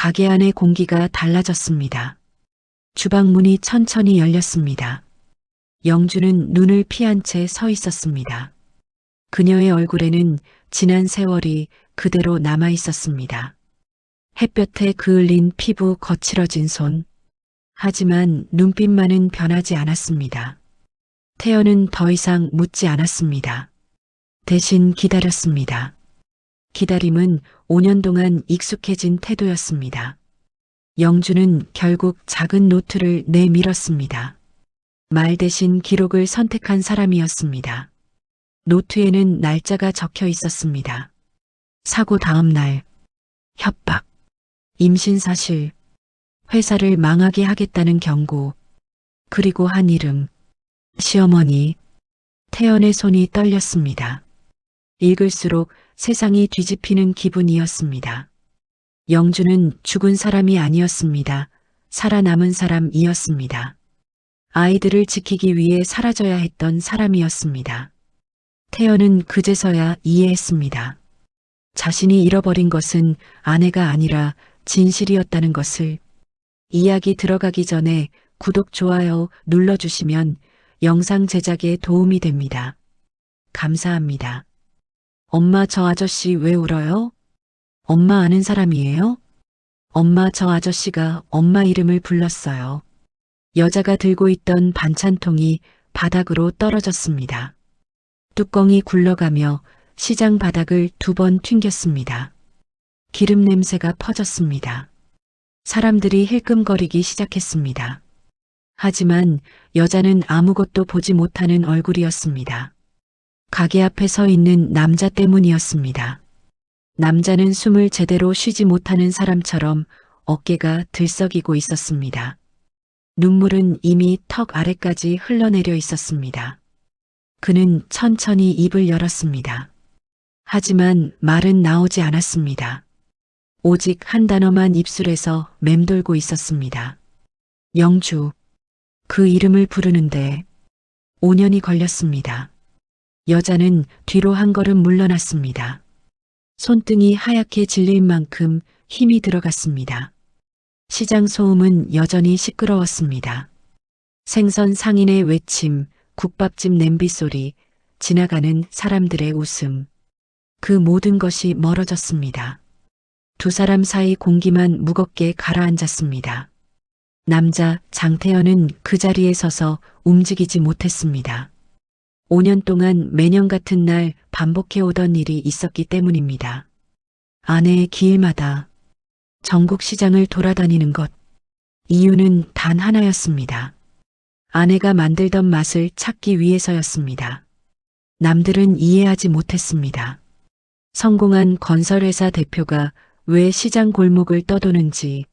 가게 안의 공기가 달라졌습니다. 주방 문이 천천히 열렸습니다. 영주는 눈을 피한 채 서 있었습니다. 그녀의 얼굴에는 지난 세월이 그대로 남아 있었습니다. 햇볕에 그을린 피부, 거칠어진 손. 하지만 눈빛만은 변하지 않았습니다. 태연은 더 이상 묻지 않았습니다. 대신 기다렸습니다. 기다림은 5년 동안 익숙해진 태도였습니다. 영주는 결국 작은 노트를 내밀었습니다. 말 대신 기록을 선택한 사람이었습니다. 노트에는 날짜가 적혀 있었습니다. 사고 다음 날, 협박, 임신 사실, 회사를 망하게 하겠다는 경고, 그리고 한 이름, 시어머니. 태연의 손이 떨렸습니다. 읽을수록 세상이 뒤집히는 기분이었습니다. 영주는 죽은 사람이 아니었습니다. 살아남은 사람이었습니다. 아이들을 지키기 위해 사라져야 했던 사람이었습니다. 태연은 그제서야 이해했습니다. 자신이 잃어버린 것은 아내가 아니라 진실이었다는 것을. 이야기 들어가기 전에 구독, 좋아요 눌러주시면 영상 제작에 도움이 됩니다. 감사합니다. 엄마, 저 아저씨 왜 울어요? 엄마 아는 사람이에요? 엄마, 저 아저씨가 엄마 이름을 불렀어요. 여자가 들고 있던 반찬통이 바닥으로 떨어졌습니다. 뚜껑이 굴러가며 시장 바닥을 2번 튕겼습니다. 기름 냄새가 퍼졌습니다. 사람들이 힐끔거리기 시작했습니다. 하지만 여자는 아무것도 보지 못하는 얼굴이었습니다. 가게 앞에 서 있는 남자 때문이었습니다. 남자는 숨을 제대로 쉬지 못하는 사람처럼 어깨가 들썩이고 있었습니다. 눈물은 이미 턱 아래까지 흘러내려 있었습니다. 그는 천천히 입을 열었습니다. 하지만 말은 나오지 않았습니다. 오직 한 단어만 입술에서 맴돌고 있었습니다. 영주. 그 이름을 부르는데 5년이 걸렸습니다. 여자는 뒤로 한 걸음 물러났습니다. 손등이 하얗게 질린 만큼 힘이 들어갔습니다. 시장 소음은 여전히 시끄러웠습니다. 생선 상인의 외침, 국밥집 냄비 소리, 지나가는 사람들의 웃음. 그 모든 것이 멀어졌습니다. 두 사람 사이 공기만 무겁게 가라앉았습니다. 남자 장태현은 그 자리에 서서 움직이지 못했습니다. 5년 동안 매년 같은 날 반복해오던 일이 있었기 때문입니다. 아내의 기일마다 전국 시장을 돌아다니는 것. 이유는 단 하나였습니다. 아내가 만들던 맛을 찾기 위해서였습니다. 남들은 이해하지 못했습니다. 성공한 건설회사 대표가 왜 시장 골목을 떠도는지.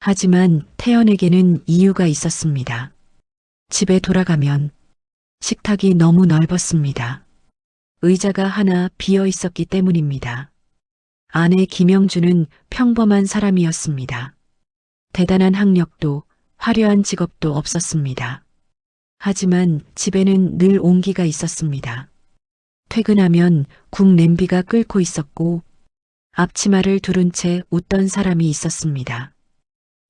하지만 태연에게는 이유가 있었습니다. 집에 돌아가면 식탁이 너무 넓었습니다. 의자가 하나 비어 있었기 때문입니다. 아내 김영주는 평범한 사람이었습니다. 대단한 학력도 화려한 직업도 없었습니다. 하지만 집에는 늘 온기가 있었습니다. 퇴근하면 국 냄비가 끓고 있었고 앞치마를 두른 채 웃던 사람이 있었습니다.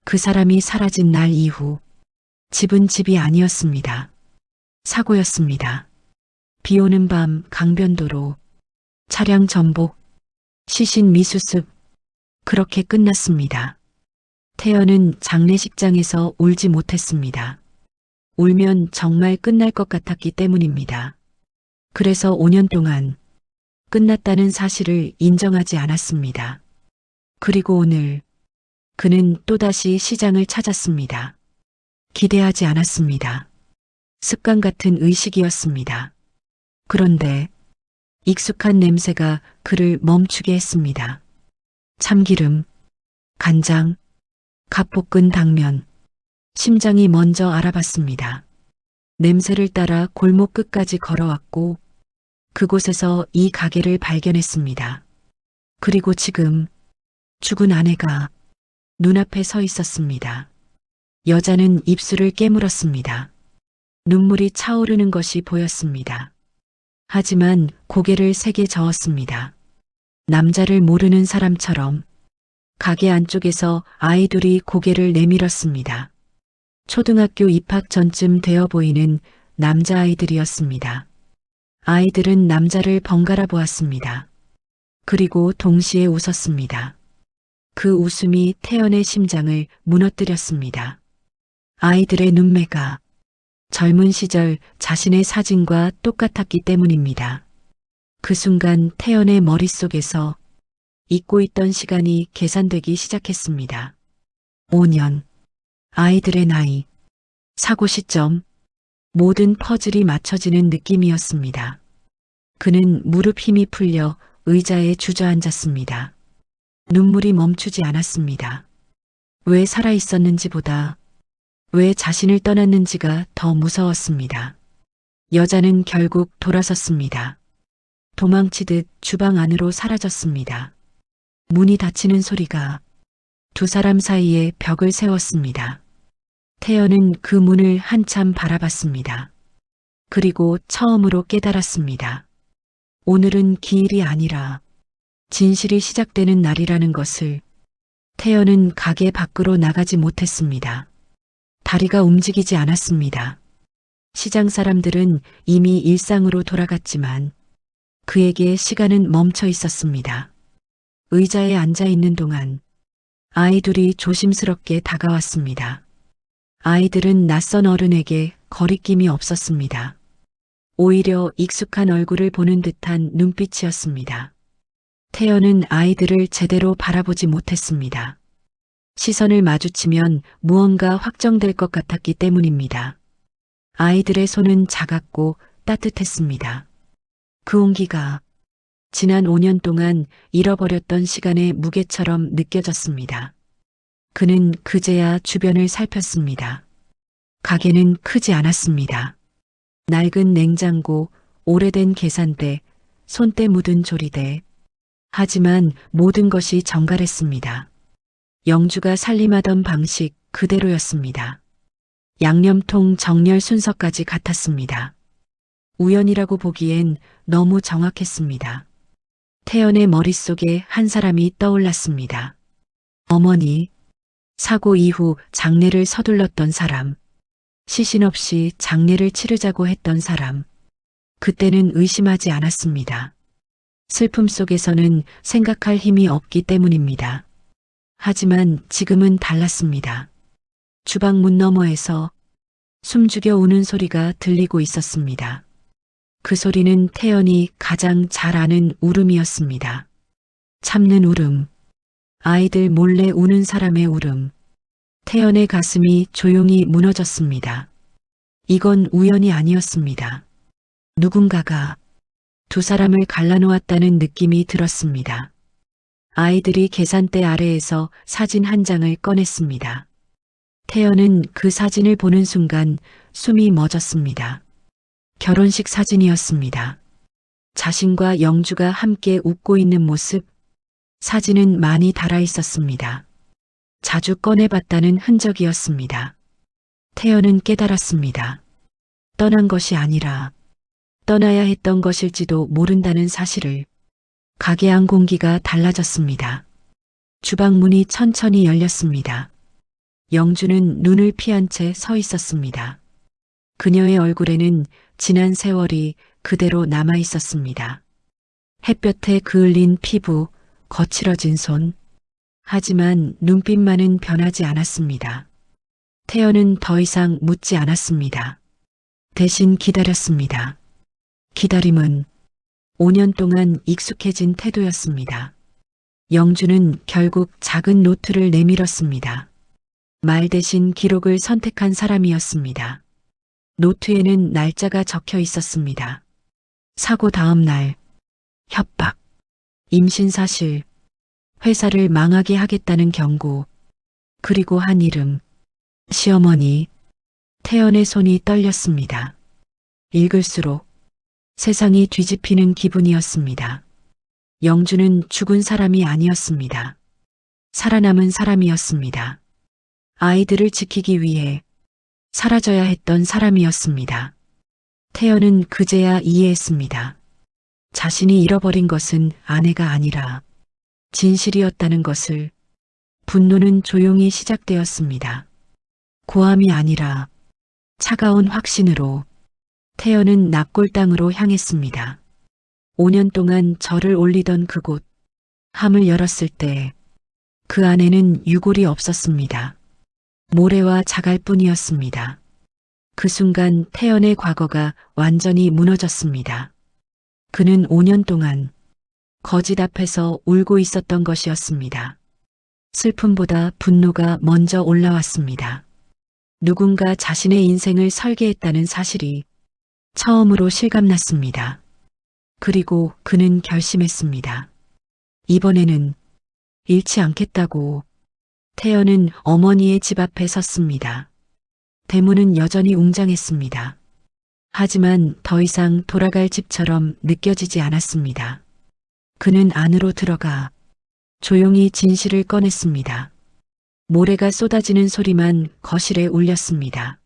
그 사람이 사라진 날 이후 집은 집이 아니었습니다. 사고였습니다. 비 오는 밤 강변도로, 차량 전복, 시신 미수습. 그렇게 끝났습니다. 태연은 장례식장에서 울지 못했습니다. 울면 정말 끝날 것 같았기 때문입니다. 그래서 5년 동안 끝났다는 사실을 인정하지 않았습니다. 그리고 오늘 그는 또다시 시장을 찾았습니다. 기대하지 않았습니다. 습관 같은 의식이었습니다. 그런데 익숙한 냄새가 그를 멈추게 했습니다. 참기름, 간장, 갓볶은 당면. 심장이 먼저 알아봤습니다. 냄새를 따라 골목 끝까지 걸어왔고 그곳에서 이 가게를 발견했습니다. 그리고 지금 죽은 아내가 눈앞에 서 있었습니다. 여자는 입술을 깨물었습니다. 눈물이 차오르는 것이 보였습니다. 하지만 고개를 세게 저었습니다. 남자를 모르는 사람처럼 가게 안쪽에서 아이들이 고개를 내밀었습니다. 초등학교 입학 전쯤 되어 보이는 남자아이들이었습니다. 아이들은 남자를 번갈아 보았습니다. 그리고 동시에 웃었습니다. 그 웃음이 태연의 심장을 무너뜨렸습니다. 아이들의 눈매가 젊은 시절 자신의 사진과 똑같았기 때문입니다. 그 순간 태연의 머릿속에서 잊고 있던 시간이 계산되기 시작했습니다. 5년, 아이들의 나이, 사고 시점, 모든 퍼즐이 맞춰지는 느낌이었습니다. 그는 무릎 힘이 풀려 의자에 주저앉았습니다. 눈물이 멈추지 않았습니다. 왜 살아 있었는지보다 왜 자신을 떠났는지가 더 무서웠습니다. 여자는 결국 돌아섰습니다. 도망치듯 주방 안으로 사라졌습니다. 문이 닫히는 소리가 두 사람 사이에 벽을 세웠습니다. 태연은 그 문을 한참 바라봤습니다. 그리고 처음으로 깨달았습니다. 오늘은 기일이 아니라 진실이 시작되는 날이라는 것을. 태연은 가게 밖으로 나가지 못했습니다. 다리가 움직이지 않았습니다. 시장 사람들은 이미 일상으로 돌아갔지만 그에게 시간은 멈춰 있었습니다. 의자에 앉아 있는 동안 아이들이 조심스럽게 다가왔습니다. 아이들은 낯선 어른에게 거리낌이 없었습니다. 오히려 익숙한 얼굴을 보는 듯한 눈빛이었습니다. 태연은 아이들을 제대로 바라보지 못했습니다. 시선을 마주치면 무언가 확정될 것 같았기 때문입니다. 아이들의 손은 작았고 따뜻했습니다. 그 온기가 지난 5년 동안 잃어버렸던 시간의 무게처럼 느껴졌습니다. 그는 그제야 주변을 살폈습니다. 가게는 크지 않았습니다. 낡은 냉장고, 오래된 계산대, 손때 묻은 조리대. 하지만 모든 것이 정갈했습니다. 영주가 살림하던 방식 그대로였습니다. 양념통 정렬 순서까지 같았습니다. 우연이라고 보기엔 너무 정확했습니다. 태연의 머릿속에 한 사람이 떠올랐습니다. 어머니, 사고 이후 장례를 서둘렀던 사람, 시신 없이 장례를 치르자고 했던 사람. 그때는 의심하지 않았습니다. 슬픔 속에서는 생각할 힘이 없기 때문입니다. 하지만 지금은 달랐습니다. 주방 문 너머에서 숨죽여 우는 소리가 들리고 있었습니다. 그 소리는 태연이 가장 잘 아는 울음이었습니다. 참는 울음. 아이들 몰래 우는 사람의 울음. 태연의 가슴이 조용히 무너졌습니다. 이건 우연이 아니었습니다. 누군가가 두 사람을 갈라놓았다는 느낌이 들었습니다. 아이들이 계산대 아래에서 사진 한 장을 꺼냈습니다. 태연은 그 사진을 보는 순간 숨이 멎었습니다. 결혼식 사진이었습니다. 자신과 영주가 함께 웃고 있는 모습. 사진은 많이 달아 있었습니다. 자주 꺼내봤다는 흔적이었습니다. 태연은 깨달았습니다. 떠난 것이 아니라 떠나야 했던 것일지도 모른다는 사실을. 가게 안 공기가 달라졌습니다. 주방 문이 천천히 열렸습니다. 영주는 눈을 피한 채 서 있었습니다. 그녀의 얼굴에는 지난 세월이 그대로 남아 있었습니다. 햇볕에 그을린 피부, 거칠어진 손. 하지만 눈빛만은 변하지 않았습니다. 태연은 더 이상 묻지 않았습니다. 대신 기다렸습니다. 기다림은 5년 동안 익숙해진 태도였습니다. 영주는 결국 작은 노트를 내밀었습니다. 말 대신 기록을 선택한 사람이었습니다. 노트에는 날짜가 적혀 있었습니다. 사고 다음 날, 협박, 임신 사실, 회사를 망하게 하겠다는 경고, 그리고 한 이름, 시어머니. 태연의 손이 떨렸습니다. 읽을수록 세상이 뒤집히는 기분이었습니다. 영주는 죽은 사람이 아니었습니다. 살아남은 사람이었습니다. 아이들을 지키기 위해 사라져야 했던 사람이었습니다. 태연은 그제야 이해했습니다. 자신이 잃어버린 것은 아내가 아니라 진실이었다는 것을. 분노는 조용히 시작되었습니다. 고함이 아니라 차가운 확신으로 태연은 납골당으로 향했습니다. 5년 동안 절을 올리던 그곳, 함을 열었을 때 그 안에는 유골이 없었습니다. 모래와 자갈뿐이었습니다. 그 순간 태연의 과거가 완전히 무너졌습니다. 그는 5년 동안 거짓 앞에서 울고 있었던 것이었습니다. 슬픔보다 분노가 먼저 올라왔습니다. 누군가 자신의 인생을 설계했다는 사실이 처음으로 실감났습니다. 그리고 그는 결심했습니다. 이번에는 잃지 않겠다고. 태연은 어머니의 집 앞에 섰습니다. 대문은 여전히 웅장했습니다. 하지만 더 이상 돌아갈 집처럼 느껴지지 않았습니다. 그는 안으로 들어가 조용히 진실을 꺼냈습니다. 모래가 쏟아지는 소리만 거실에 울렸습니다.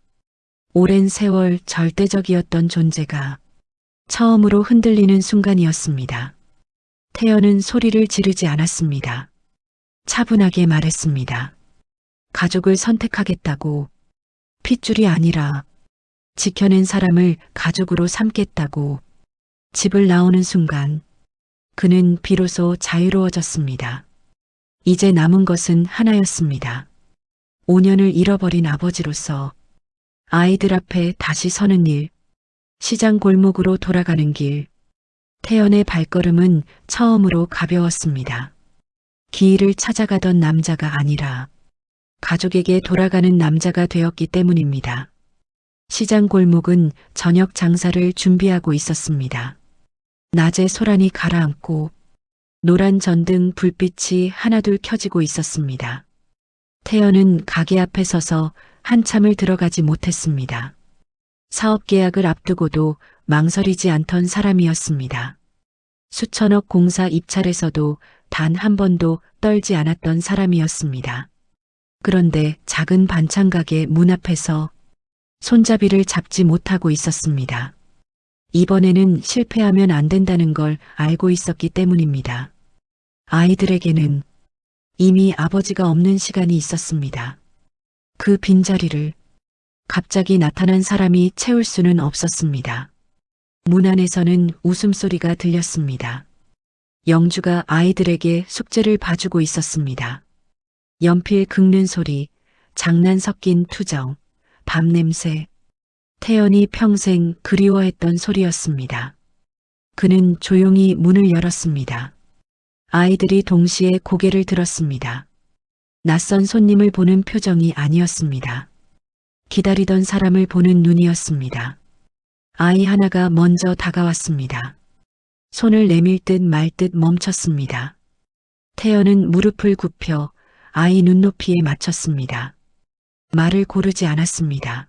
오랜 세월 절대적이었던 존재가 처음으로 흔들리는 순간이었습니다. 태연은 소리를 지르지 않았습니다. 차분하게 말했습니다. 가족을 선택하겠다고. 핏줄이 아니라 지켜낸 사람을 가족으로 삼겠다고. 집을 나오는 순간 그는 비로소 자유로워졌습니다. 이제 남은 것은 하나였습니다. 5년을 잃어버린 아버지로서 아이들 앞에 다시 서는 일, 시장 골목으로 돌아가는 길. 태연의 발걸음은 처음으로 가벼웠습니다. 기일을 찾아가던 남자가 아니라 가족에게 돌아가는 남자가 되었기 때문입니다. 시장 골목은 저녁 장사를 준비하고 있었습니다. 낮에 소란이 가라앉고 노란 전등 불빛이 하나둘 켜지고 있었습니다. 태연은 가게 앞에 서서 한참을 들어가지 못했습니다. 사업 계약을 앞두고도 망설이지 않던 사람이었습니다. 수천억 공사 입찰에서도 단 한 번도 떨지 않았던 사람이었습니다. 그런데 작은 반찬 가게 문 앞에서 손잡이를 잡지 못하고 있었습니다. 이번에는 실패하면 안 된다는 걸 알고 있었기 때문입니다. 아이들에게는 이미 아버지가 없는 시간이 있었습니다. 그 빈자리를 갑자기 나타난 사람이 채울 수는 없었습니다. 문 안에서는 웃음소리가 들렸습니다. 영주가 아이들에게 숙제를 봐주고 있었습니다. 연필 긁는 소리, 장난 섞인 투정, 밤 냄새, 태연이 평생 그리워했던 소리였습니다. 그는 조용히 문을 열었습니다. 아이들이 동시에 고개를 들었습니다. 낯선 손님을 보는 표정이 아니었습니다. 기다리던 사람을 보는 눈이었습니다. 아이 하나가 먼저 다가왔습니다. 손을 내밀 듯 말 듯 멈췄습니다. 태연은 무릎을 굽혀 아이 눈높이에 맞췄습니다. 말을 고르지 않았습니다.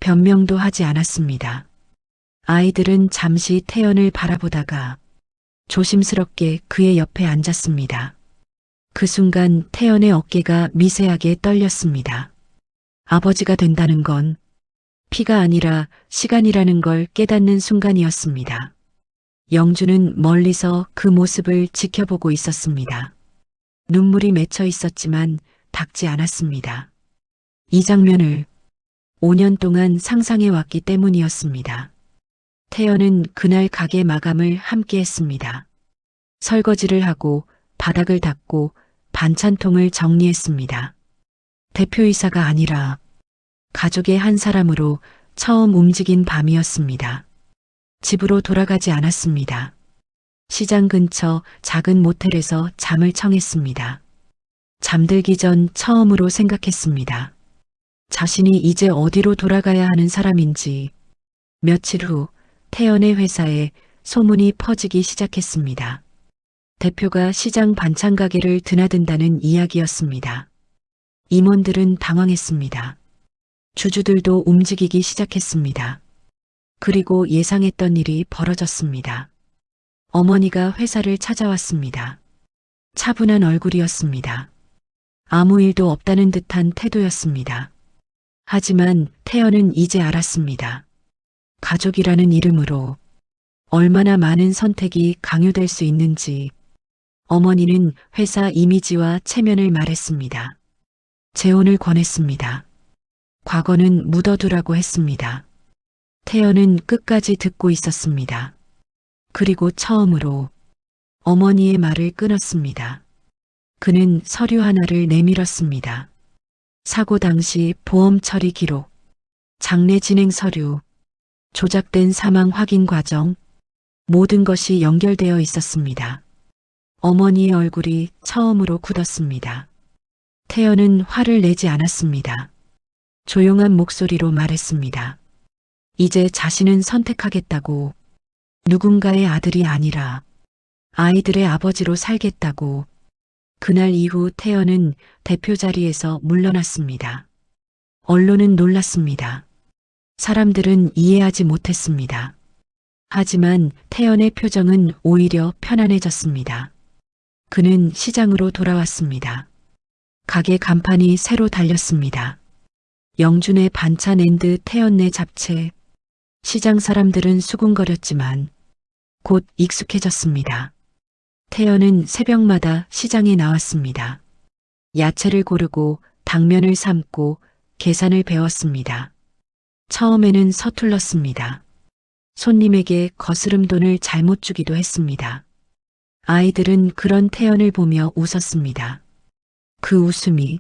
변명도 하지 않았습니다. 아이들은 잠시 태연을 바라보다가 조심스럽게 그의 옆에 앉았습니다. 그 순간 태연의 어깨가 미세하게 떨렸습니다. 아버지가 된다는 건 피가 아니라 시간이라는 걸 깨닫는 순간이었습니다. 영주는 멀리서 그 모습을 지켜보고 있었습니다. 눈물이 맺혀 있었지만 닿지 않았습니다. 이 장면을 5년 동안 상상해 왔기 때문이었습니다. 태연은 그날 가게 마감을 함께 했습니다. 설거지를 하고 바닥을 닦고 반찬통을 정리했습니다. 대표이사가 아니라 가족의 한 사람으로 처음 움직인 밤이었습니다. 집으로 돌아가지 않았습니다. 시장 근처 작은 모텔에서 잠을 청했습니다. 잠들기 전 처음으로 생각했습니다. 자신이 이제 어디로 돌아가야 하는 사람인지. 며칠 후 태연의 회사에 소문이 퍼지기 시작했습니다. 대표가 시장 반찬 가게를 드나든다는 이야기였습니다. 임원들은 당황했습니다. 주주들도 움직이기 시작했습니다. 그리고 예상했던 일이 벌어졌습니다. 어머니가 회사를 찾아왔습니다. 차분한 얼굴이었습니다. 아무 일도 없다는 듯한 태도였습니다. 하지만 태연은 이제 알았습니다. 가족이라는 이름으로 얼마나 많은 선택이 강요될 수 있는지. 어머니는 회사 이미지와 체면을 말했습니다. 재혼을 권했습니다. 과거는 묻어두라고 했습니다. 태연은 끝까지 듣고 있었습니다. 그리고 처음으로 어머니의 말을 끊었습니다. 그는 서류 하나를 내밀었습니다. 사고 당시 보험 처리 기록, 장례 진행 서류, 조작된 사망 확인 과정, 모든 것이 연결되어 있었습니다. 어머니의 얼굴이 처음으로 굳었습니다. 태연은 화를 내지 않았습니다. 조용한 목소리로 말했습니다. 이제 자신은 선택하겠다고, 누군가의 아들이 아니라 아이들의 아버지로 살겠다고. 그날 이후 태연은 대표 자리에서 물러났습니다. 언론은 놀랐습니다. 사람들은 이해하지 못했습니다. 하지만 태연의 표정은 오히려 편안해졌습니다. 그는 시장으로 돌아왔습니다. 가게 간판이 새로 달렸습니다. 영준의 반찬 앤드 태연네 잡채. 시장 사람들은 수군거렸지만 곧 익숙해졌습니다. 태연은 새벽마다 시장에 나왔습니다. 야채를 고르고 당면을 삶고 계산을 배웠습니다. 처음에는 서툴렀습니다. 손님에게 거스름 돈을 잘못 주기도 했습니다. 아이들은 그런 태연을 보며 웃었습니다. 그 웃음이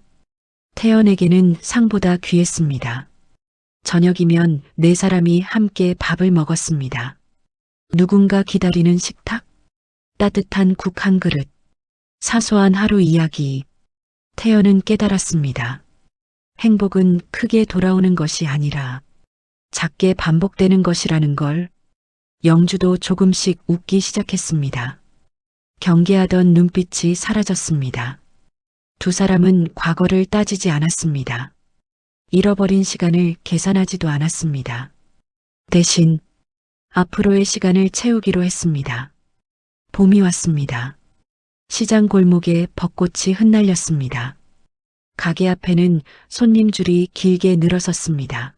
태연에게는 상보다 귀했습니다. 저녁이면 네 사람이 함께 밥을 먹었습니다. 누군가 기다리는 식탁, 따뜻한 국 한 그릇, 사소한 하루 이야기. 태연은 깨달았습니다. 행복은 크게 돌아오는 것이 아니라 작게 반복되는 것이라는 걸. 영주도 조금씩 웃기 시작했습니다. 경계하던 눈빛이 사라졌습니다. 두 사람은 과거를 따지지 않았습니다. 잃어버린 시간을 계산하지도 않았습니다. 대신 앞으로의 시간을 채우기로 했습니다. 봄이 왔습니다. 시장 골목에 벚꽃이 흩날렸습니다. 가게 앞에는 손님 줄이 길게 늘어섰습니다.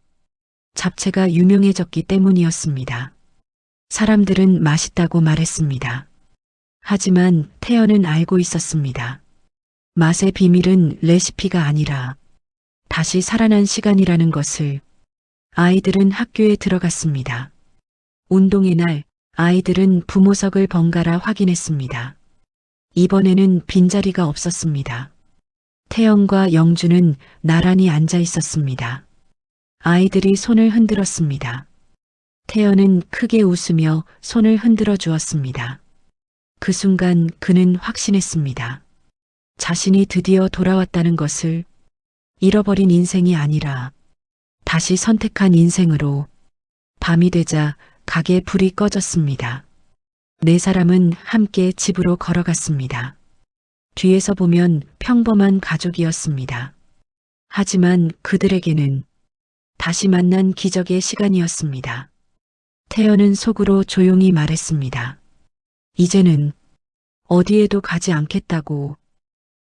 잡채가 유명해졌기 때문이었습니다. 사람들은 맛있다고 말했습니다. 하지만 태연은 알고 있었습니다. 맛의 비밀은 레시피가 아니라 다시 살아난 시간이라는 것을. 아이들은 학교에 들어갔습니다. 운동의 날 아이들은 부모석을 번갈아 확인했습니다. 이번에는 빈자리가 없었습니다. 태연과 영주는 나란히 앉아 있었습니다. 아이들이 손을 흔들었습니다. 태연은 크게 웃으며 손을 흔들어 주었습니다. 그 순간 그는 확신했습니다. 자신이 드디어 돌아왔다는 것을. 잃어버린 인생이 아니라 다시 선택한 인생으로. 밤이 되자 가게 불이 꺼졌습니다. 네 사람은 함께 집으로 걸어갔습니다. 뒤에서 보면 평범한 가족이었습니다. 하지만 그들에게는 다시 만난 기적의 시간이었습니다. 태연은 속으로 조용히 말했습니다. 이제는 어디에도 가지 않겠다고.